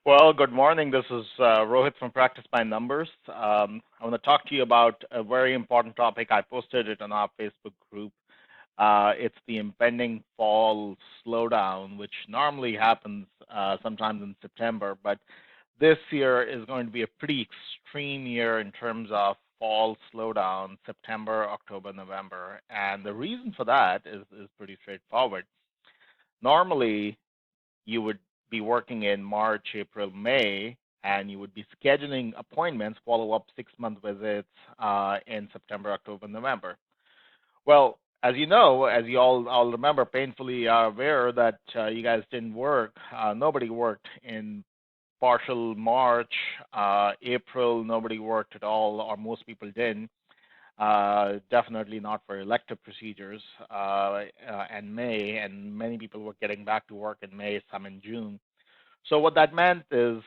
Well, good morning. This is Rohit from Practice by Numbers. I want to talk to you about a very important topic. I posted it on our Facebook group. It's the impending fall slowdown, which normally happens sometimes in September, but this year is going to be a pretty extreme year in terms of fall slowdown, September, October, November. And the reason for that is pretty straightforward. Normally, you would be working in March, April, May, and you would be scheduling appointments, follow-up 6-month visits in September, October, November. Well, as you know, as you all remember, painfully are aware that you guys didn't work. Nobody worked in partial March, April. Nobody worked at all, or most people didn't. Definitely not for elective procedures, and May, and many people were getting back to work in May, some in June. So what that meant is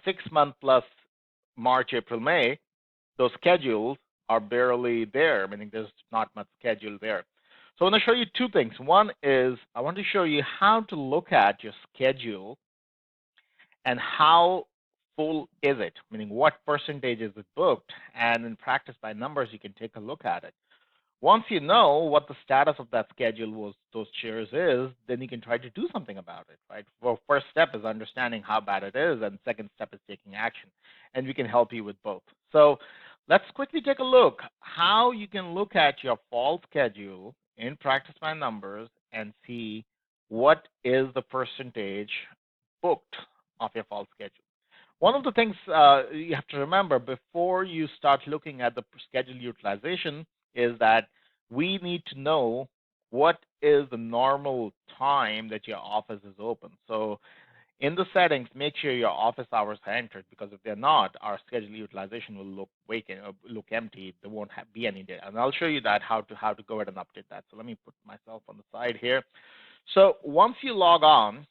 6 month plus March, April, May, those schedules are barely there, meaning there's not much schedule there. So I want to show you two things. One is I want to show you how to look at your schedule and how full is it, meaning what percentage is it booked, and in Practice by Numbers, you can take a look at it. Once you know what the status of that schedule was, those chairs is, then you can try to do something about it, right? Well, first step is understanding how bad it is, and second step is taking action. And we can help you with both. So let's quickly take a look how you can look at your fall schedule in Practice by Numbers and see what is the percentage booked of your fall schedule. One of the things you have to remember before you start looking at the schedule utilization is that we need to know what is the normal time that your office is open. So in the settings, make sure your office hours are entered, because if they're not, our schedule utilization will look vacant, look empty. There won't be any data. And I'll show you that how to go ahead and update that. So let me put myself on the side here. So once you log on,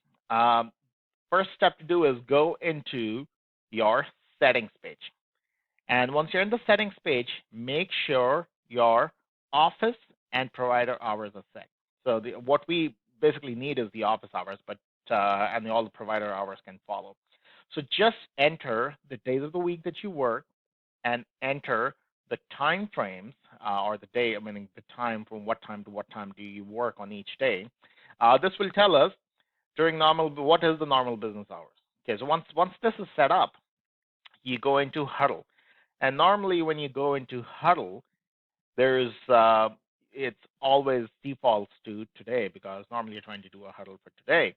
first step to do is go into your settings page. And once you're in the settings page, make sure your office and provider hours are set. So what we basically need is the office hours, but and all the provider hours can follow. So just enter the days of the week that you work and enter the time frames or the day, meaning the time from what time to what time do you work on each day. This will tell us during normal, what is the normal business hours. Okay, so once this is set up, you go into huddle. And normally when you go into huddle, there's it's always defaults to today, because normally you're trying to do a huddle for today.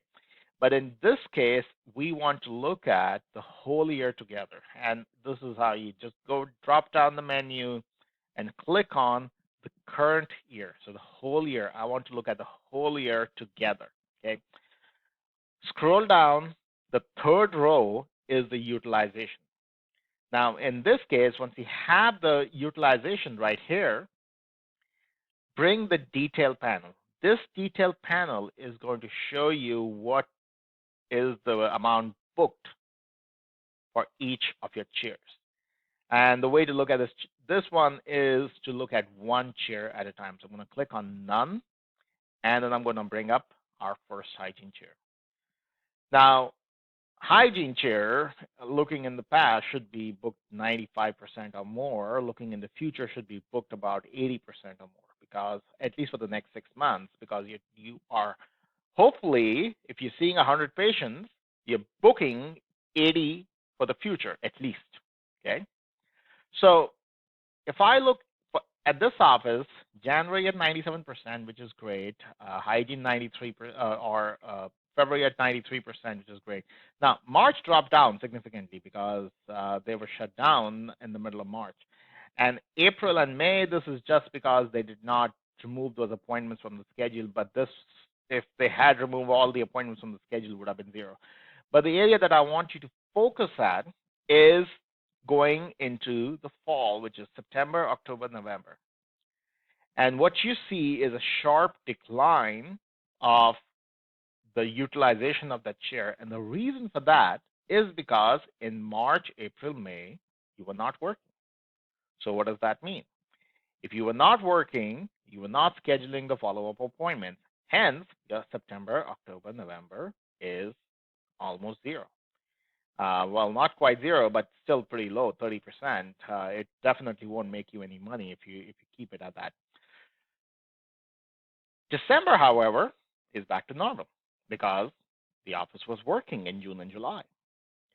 But in this case, we want to look at the whole year together. And this is how you just go drop down the menu and click on the current year. So the whole year, I want to look at the whole year together. Okay. Scroll down, the third row is the utilization. Now, in this case, once you have the utilization right here, bring the detail panel. This detail panel is going to show you what is the amount booked for each of your chairs. And the way to look at this one is to look at one chair at a time. So I'm going to click on none, and then I'm going to bring up our first hygiene chair. Now, hygiene chair, looking in the past, should be booked 95% or more. Looking in the future, should be booked about 80% or more, because at least for the next 6 months, because you are hopefully, if you're seeing 100 patients, you're booking 80 for the future at least. Okay, so if I look at this office, January at 97%, which is great. Hygiene 93%, or February at 93%, which is great. Now, March dropped down significantly because they were shut down in the middle of March. And April and May, this is just because they did not remove those appointments from the schedule. But this, if they had removed all the appointments from the schedule, would have been zero. But the area that I want you to focus at is going into the fall, which is September, October, November. And what you see is a sharp decline of the utilization of that chair. And the reason for that is because in March, April, May, you were not working. So what does that mean? If you were not working, you were not scheduling the follow-up appointments. Hence, your September, October, November is almost zero. Well, not quite zero, but still pretty low, 30%. It definitely won't make you any money if you keep it at that. December, however, is back to normal because the office was working in June and July.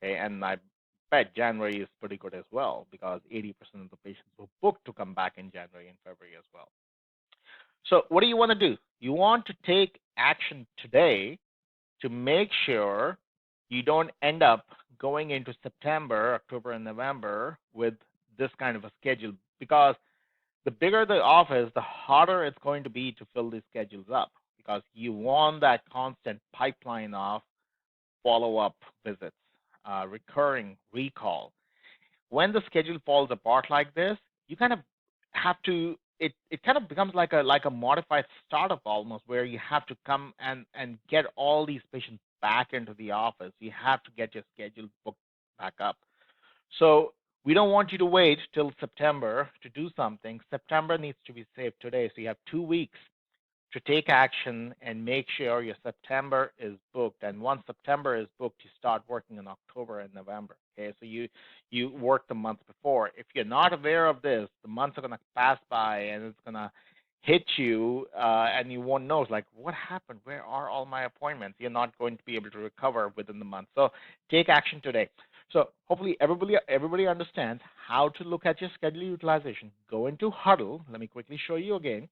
Okay, and I bet January is pretty good as well because 80% of the patients were booked to come back in January and February as well. So, what do you want to do? You want to take action today to make sure you don't end up going into September, October, and November with this kind of a schedule because the bigger the office, the harder it's going to be to fill these schedules up because you want that constant pipeline of follow-up visits, recurring recall. When the schedule falls apart like this, you kind of have to. It kind of becomes like a modified startup almost, where you have to come and get all these patients back into the office. You have to get your schedule booked back up. So we don't want you to wait till September to do something. September needs to be saved today. So you have 2 weeks to take action and make sure your September is booked. And once September is booked, you start working in October and November. Okay, so you work the month before. If you're not aware of this, the months are gonna pass by and it's gonna hit you, and you won't know. It's like, what happened? Where are all my appointments? You're not going to be able to recover within the month. So take action today. So hopefully everybody understands how to look at your schedule utilization. Go into Huddle. Let me quickly show you again.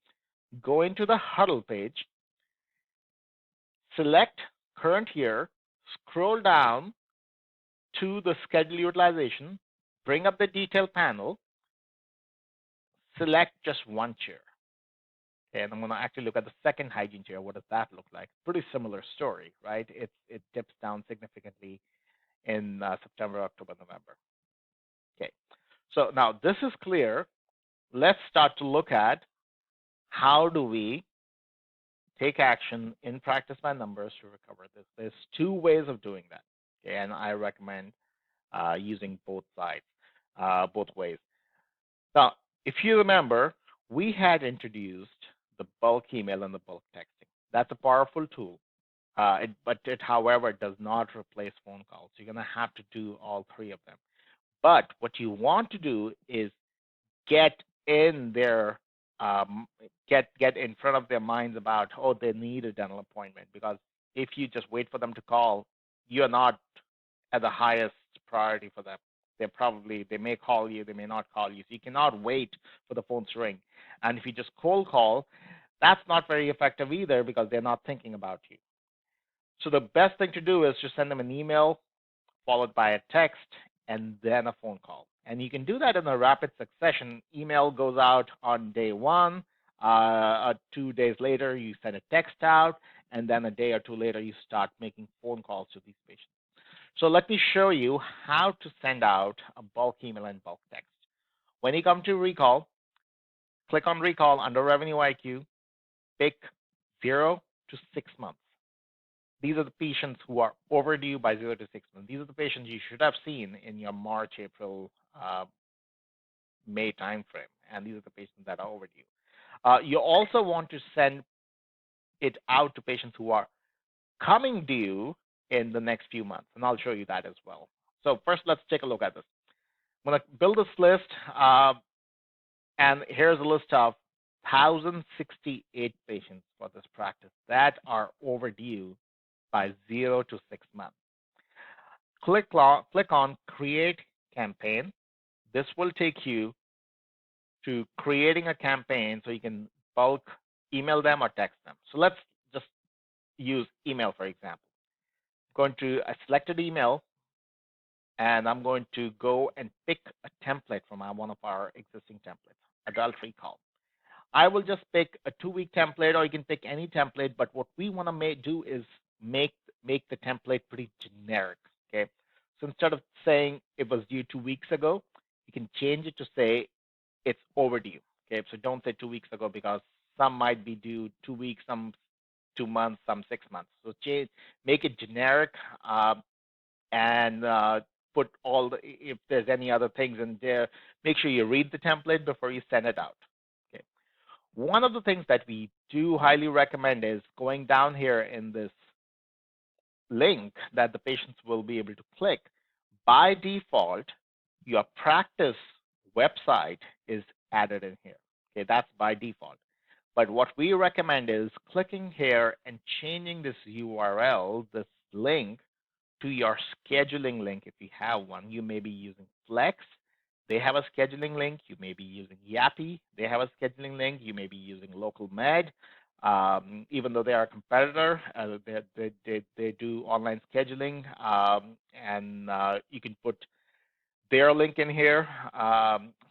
Go into the Huddle page, select current year, scroll down to the schedule utilization, bring up the detail panel, select just one chair. Okay, and I'm going to actually look at the second hygiene chair. What does that look like? Pretty similar story, right? It dips down significantly in September, October, November. Okay, so now this is clear. Let's start to look at how do we take action in practice by numbers to recover this. There's two ways of doing that, okay, and I recommend using both sides, both ways. Now, if you remember, we had introduced the bulk email and the bulk texting. That's a powerful tool, but it, however, does not replace phone calls. You're going to have to do all three of them. But what you want to do is get in their get in front of their minds about, oh, they need a dental appointment, because if you just wait for them to call, you're not at the highest priority for them. They may call you, they may not call you. So you cannot wait for the phone to ring. And if you just cold call, that's not very effective either because they're not thinking about you. So the best thing to do is just send them an email followed by a text, and then a phone call. And you can do that in a rapid succession. Email goes out on day one. 2 days later, you send a text out, and then a day or two later, you start making phone calls to these patients. So let me show you how to send out a bulk email and bulk text. When you come to recall, click on recall under Revenue IQ, pick 0 to 6 months. These are the patients who are overdue by 0 to 6 months. These are the patients you should have seen in your March, April, May timeframe, and these are the patients that are overdue. You also want to send it out to patients who are coming due in the next few months, and I'll show you that as well. So first, let's take a look at this. I'm going to build this list, and here's a list of 1,068 patients for this practice that are overdue by 0 to 6 months. Click on Create Campaign. This will take you to creating a campaign so you can bulk email them or text them. So let's just use email, for example. I'm going to a selected email, and I'm going to go and pick a template from one of our existing templates, adult recall. I will just pick a 2-week template, or you can pick any template, but what we want to do is make the template pretty generic, okay? So instead of saying it was due 2 weeks ago, you can change it to say it's overdue, okay? So don't say 2 weeks ago because some might be due 2 weeks, some 2 months, some 6 months. So make it generic, and put all the, if there's any other things in there, make sure you read the template before you send it out. Okay. One of the things that we do highly recommend is going down here in this link that the patients will be able to click. by default, your practice website is added in here. Okay, that's by default. But what we recommend is clicking here and changing this URL, this link, to your scheduling link if you have one. You may be using Flex. They have a scheduling link. You may be using Yappy. They have a scheduling link. You may be using Local Med. Even though they are a competitor, they do online scheduling, and you can put their link in here.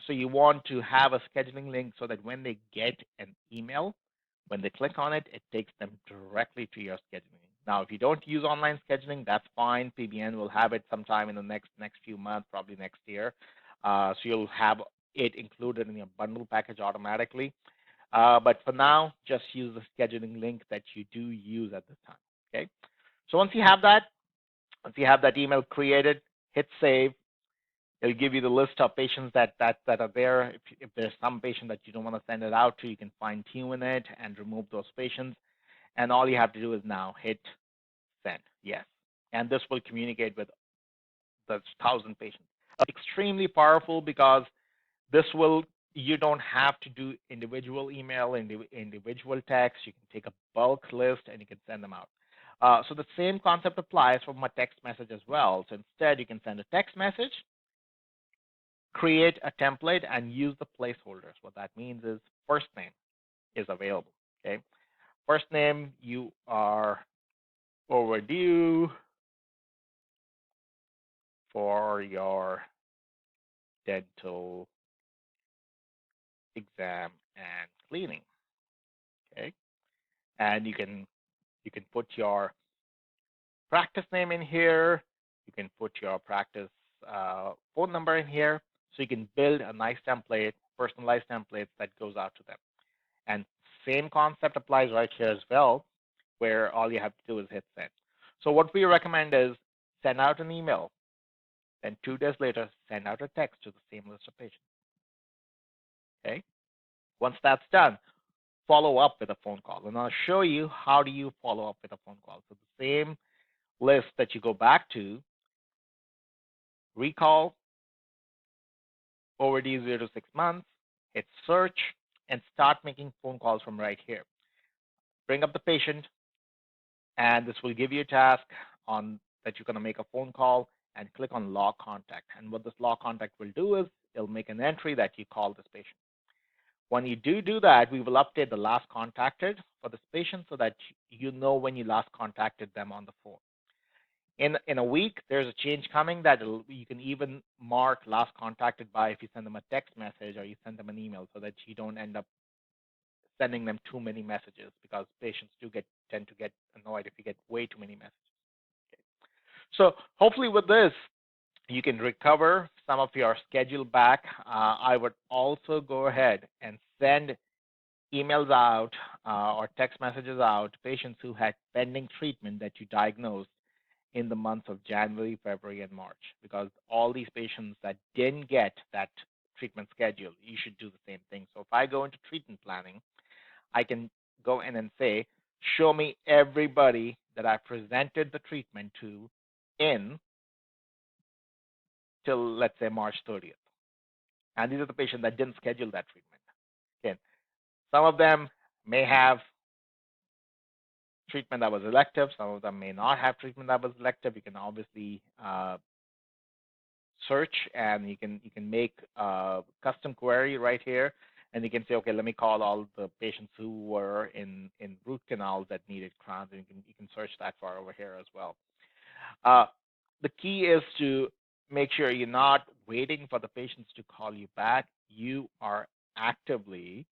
So you want to have a scheduling link so that when they get an email, when they click on it, it takes them directly to your scheduling. Now, if you don't use online scheduling, that's fine. PBN will have it sometime in the next few months, probably next year. So you'll have it included in your bundle package automatically. But for now, just use the scheduling link that you do use at this time. Okay. So once you have that email created, hit save. It'll give you the list of patients that are there. If there's some patient that you don't want to send it out to, you can fine tune it and remove those patients. And all you have to do is now hit send. Yes. And this will communicate with the 1,000 patients. Extremely powerful because this will, you don't have to do individual email, individual text. You can take a bulk list and you can send them out. So the same concept applies from a text message as well. So instead, you can send a text message, create a template, and use the placeholders. What that means is first name is available. Okay, first name, you are overdue for your dental exam and cleaning. Okay, and you can put your practice name in here. You can put your practice phone number in here, so you can build a nice template, personalized template that goes out to them. And same concept applies right here as well, where all you have to do is hit send. So what we recommend is send out an email, then 2 days later, send out a text to the same list of patients. Okay. Once that's done, follow up with a phone call. And I'll show you how do you follow up with a phone call. So the same list that you go back to, recall, overdue 0 to 6 months, hit search, and start making phone calls from right here. Bring up the patient, and this will give you a task on that you're going to make a phone call and click on log contact. And what this log contact will do is it'll make an entry that you call this patient. When you do that, we will update the last contacted for this patient so that you know when you last contacted them on the phone. In a week, there's a change coming that you can even mark last contacted by if you send them a text message or you send them an email, so that you don't end up sending them too many messages, because patients tend to get annoyed if you get way too many messages. Okay. So hopefully with this, you can recover some of your schedule back. I would also go ahead and send emails out or text messages out to patients who had pending treatment that you diagnosed in the months of January, February, and March, because all these patients that didn't get that treatment schedule, you should do the same thing. So if I go into treatment planning, I can go in and say, show me everybody that I presented the treatment to in till, let's say, March 30th. And these are the patients that didn't schedule that treatment. Again, some of them may have treatment that was elective. Some of them may not have treatment that was elective. You can obviously search, and you can make a custom query right here, and you can say, okay, let me call all the patients who were in root canals that needed crowns, and you can search that far over here as well. The key is to make sure you're not waiting for the patients to call you back. You are actively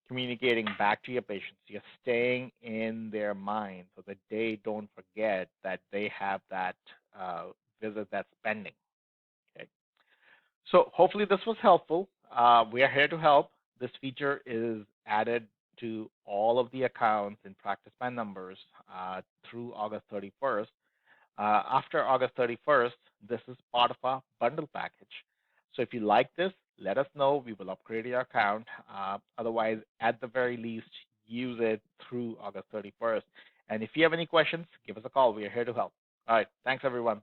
communicating back to your patients. You're staying in their mind so that they don't forget that they have that visit that's pending. Okay. So hopefully this was helpful. We are here to help. This feature is added to all of the accounts in Practice by Numbers through August 31st. After August 31st, this is part of our bundle package. So if you like this, let us know. We will upgrade your account. Otherwise, at the very least, use it through August 31st. And if you have any questions, give us a call. We are here to help. All right. Thanks, everyone.